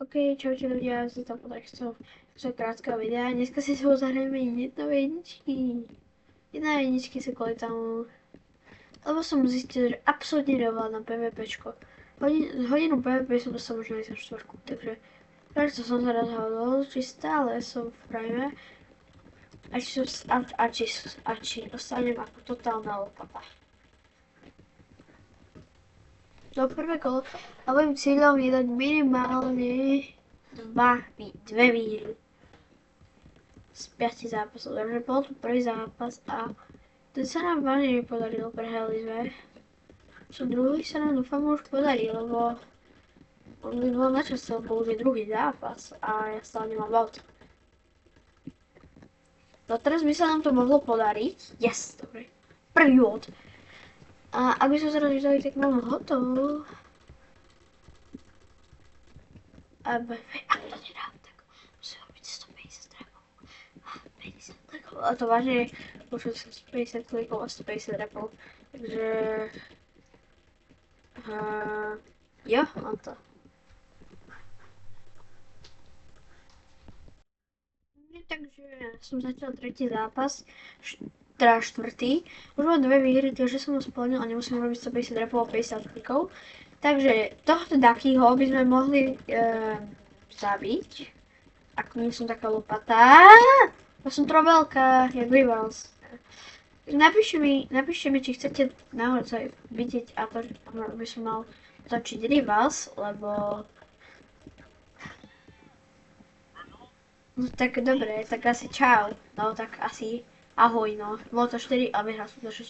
OK, čaute ľudia, ja som tam podľa svojho krátkeho videa. Dneska si spolu zahrajeme jedna jedničky si kvôli tomu, lebo som zistil, že absolútne neovládam PvPčko. Hodinu PvP som dostal možno aj za štvorku, takže preto som sa rozhodol, či stále som v prime a či ostanem ako totálna lopata. Do prvé kolo a môjim cieľom je dať minimálne dve výhry z 5 zápasov. Takže bol to prvý zápas a ten sa nám vážne nepodarilo, prehrali sme. Čo druhý sa nám dúfam už podarí, lebo on by bol načastil použiť druhý zápas a ja stále nemám aut. No teraz by sa nám to mohlo podariť. Yes, dobre. Prvý bod. A ak by som sa rozhodol, tak mám hotovo. Ak to nedám, tak musím robiť 150 repov. A 50 klikov. A to vážne už som 50 klikov a 150 repov. Takže... jo, mám to. Takže som začal tretí zápas, teda štvrtý. Už mám dve výhry, takže som ho splnil a nemusím robiť 150 repov a 50 klikov. Takže tohto Dakyho by sme mohli zabiť. Ak nie som taká lopata. Ja som trobelka, jak Rivals. Napíšte mi, či chcete naozaj vidieť a to, by som mal točiť Rivals, lebo... No tak dobre, tak asi čau. No tak asi ahoj, no. Bolo to 4 a vyhral som to 6.